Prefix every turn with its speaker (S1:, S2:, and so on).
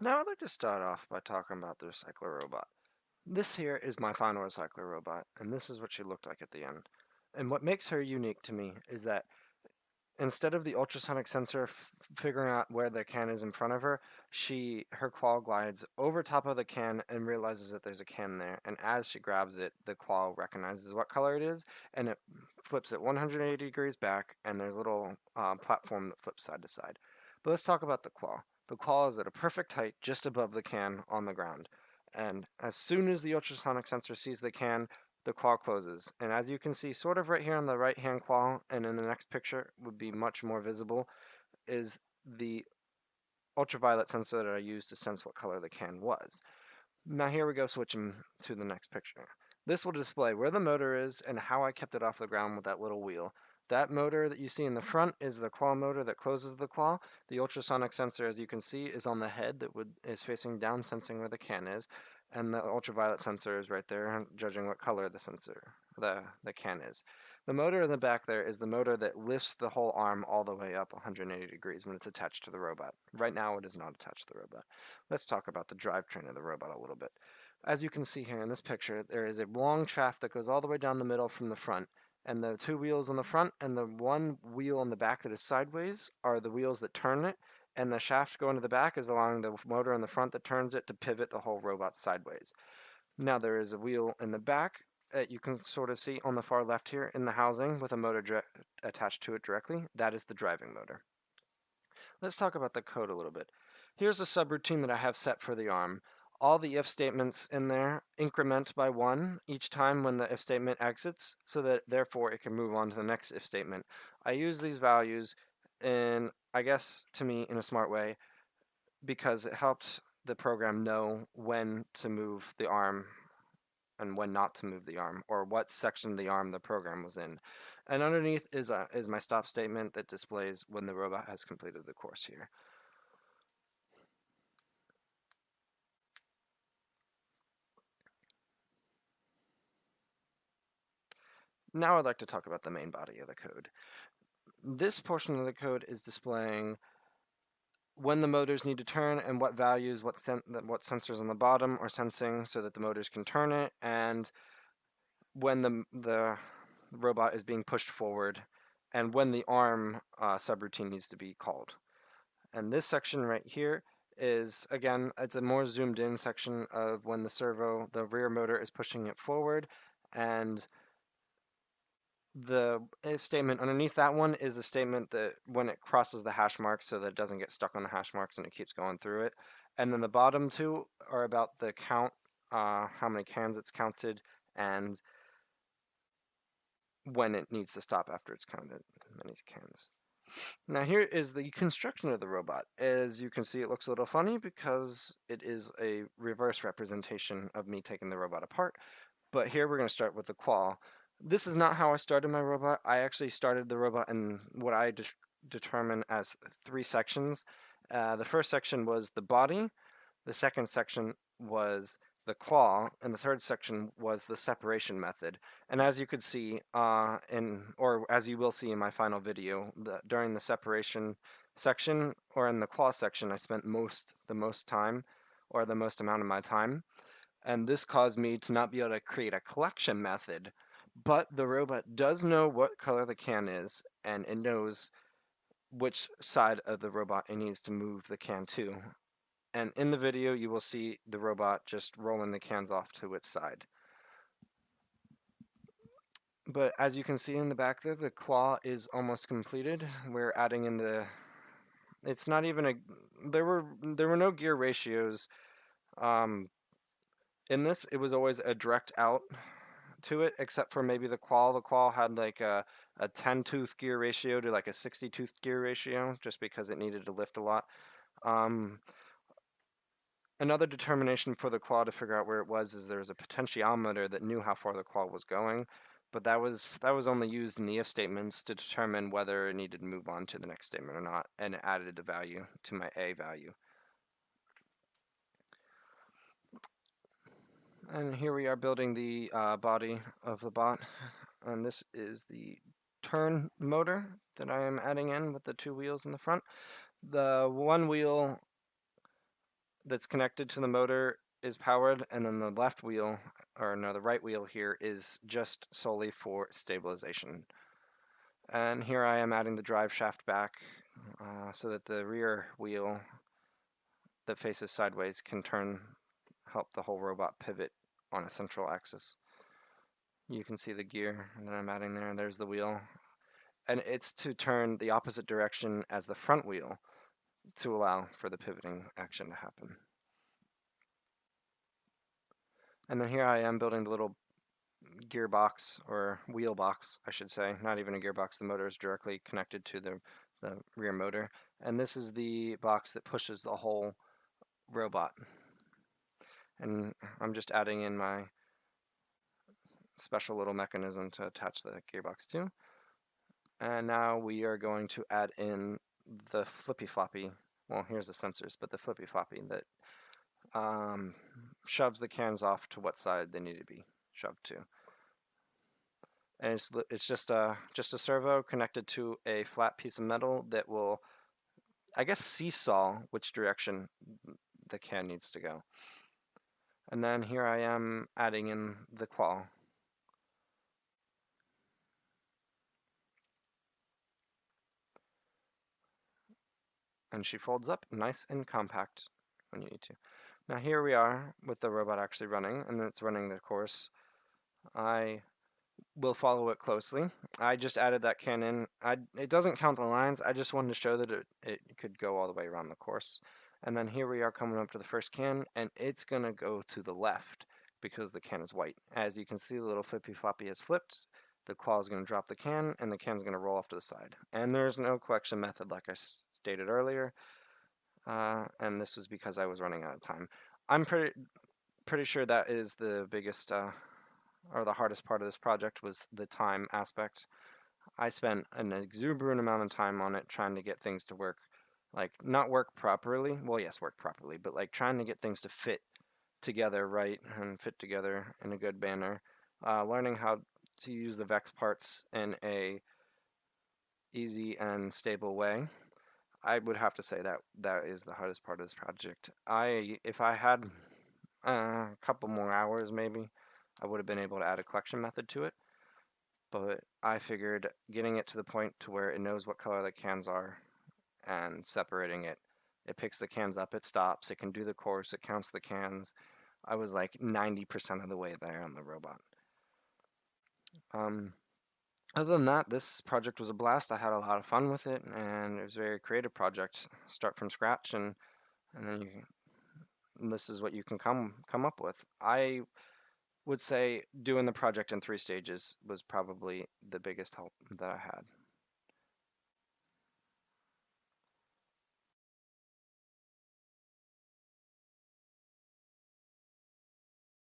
S1: Now I'd like to start off by talking about the recycler robot. This here is my final recycler robot, and this is what she looked like at the end. And what makes her unique to me is that instead of the ultrasonic sensor figuring out where the can is in front of her, her claw glides over top of the can and realizes that there's a can there. And as she grabs it, the claw recognizes what color it is, and it flips it 180 degrees back, and there's a little platform that flips side to side. But let's talk about the claw. The claw is at a perfect height just above the can on the ground. And as soon as the ultrasonic sensor sees the claw closes. And as you can see, sort of right here on the right hand claw, and in the next picture would be much more visible, is the ultraviolet sensor that I used to sense what color the can was. Now here we go switching to the next picture. This will display where the motor is and how I kept it off the ground with that little wheel. That motor that you see in the front is the claw motor that closes the claw. The ultrasonic sensor, as you can see, is on the head is facing down, sensing where the can is, and the ultraviolet sensor is right there, judging what color the can is. The motor in the back there is the motor that lifts the whole arm all the way up 180 degrees when it's attached to the robot. Right now, it is not attached to the robot. Let's talk about the drivetrain of the robot a little bit. As you can see here in this picture, there is a long shaft that goes all the way down the middle from the front. And the two wheels on the front and the one wheel on the back that is sideways are the wheels that turn it. And the shaft going to the back is along the motor in the front that turns it to pivot the whole robot sideways. Now there is a wheel in the back that you can sort of see on the far left here in the housing with a motor attached to it directly. That is the driving motor. Let's talk about the code a little bit. Here's a subroutine that I have set for the arm. All the if statements in there increment by 1 each time when the if statement exits, so that therefore it can move on to the next if statement. I use these values in, I guess, to me, in a smart way, because it helps the program know when to move the arm and when not to move the arm, or what section of the arm the program was in. And underneath is my stop statement that displays when the robot has completed the course here. Now I'd like to talk about the main body of the code. This portion of the code is displaying when the motors need to turn and what values, what sensors on the bottom are sensing so that the motors can turn it, and when the robot is being pushed forward, and when the arm subroutine needs to be called. And this section right here is, again, it's a more zoomed in section of when the rear motor is pushing it forward, and the if statement underneath that one is the statement that when it crosses the hash marks so that it doesn't get stuck on the hash marks and it keeps going through it. And then the bottom two are about the count, how many cans it's counted, and when it needs to stop after it's counted many cans. Now here is the construction of the robot. As you can see, it looks a little funny because it is a reverse representation of me taking the robot apart. But here we're going to start with the claw. This is not how I started my robot. I actually started the robot in what I determine as 3 sections. The first section was the body, the second section was the claw, and the third section was the separation method. And as you could see, or as you will see in my final video, during the separation section, or in the claw section, I spent the most time, or the most amount of my time. And this caused me to not be able to create a collection method. But the robot does know what color the can is, and it knows which side of the robot it needs to move the can to. And in the video, you will see the robot just rolling the cans off to its side. But as you can see in the back there, the claw is almost completed. We're adding in it's not even a, there were no gear ratios. In this, it was always a direct out to it, except for maybe the claw. The claw had like a 10-tooth gear ratio to like a 60-tooth gear ratio, just because it needed to lift a lot. Another determination for the claw to figure out where it was is there was a potentiometer that knew how far the claw was going, but that was only used in the if statements to determine whether it needed to move on to the next statement or not, and it added a value to my A value. And here we are building the body of the bot, and this is the turn motor that I am adding in with the 2 wheels in the front. The one wheel that's connected to the motor is powered, and then the left wheel, or no, the right wheel here is just solely for stabilization. And here I am adding the drive shaft back so that the rear wheel that faces sideways can help the whole robot pivot on a central axis. You can see the gear that I'm adding there, and there's the wheel. And it's to turn the opposite direction as the front wheel to allow for the pivoting action to happen. And then here I am building the little gearbox, or wheel box, I should say. Not even a gearbox, the motor is directly connected to the rear motor. And this is the box that pushes the whole robot. And I'm just adding in my special little mechanism to attach the gearbox to. And now we are going to add in the flippy floppy. Well, here's the sensors, but the flippy floppy that shoves the cans off to what side they need to be shoved to. And it's just a servo connected to a flat piece of metal that will, I guess, seesaw which direction the can needs to go. And then here I am adding in the claw. And she folds up nice and compact when you need to. Now here we are with the robot actually running, and it's running the course. I will follow it closely. I just added that can in. It doesn't count the lines, I just wanted to show that it could go all the way around the course. And then here we are coming up to the first can, and it's going to go to the left because the can is white. As you can see, the little flippy floppy has flipped. The claw is going to drop the can, and the can is going to roll off to the side. And there's no collection method like I stated earlier, and this was because I was running out of time. I'm pretty sure that is the biggest or the hardest part of this project was the time aspect. I spent an exuberant amount of time on it trying to get things to work, like not work properly. Well, yes, work properly, but like trying to get things to fit together right and fit together in a good manner. Learning how to use the Vex parts in a easy and stable way. I would have to say that that is the hardest part of this project. If I had a couple more hours, maybe, I would have been able to add a collection method to it. But I figured getting it to the point to where it knows what color the cans are and separating it. It picks the cans up, it stops, it can do the course, it counts the cans. I was like 90% of the way there on the robot. Other than that, this project was a blast. I had a lot of fun with it, and it was a very creative project. Start from scratch, and then this is what you can come up with. I would say doing the project in 3 stages was probably the biggest help that I had.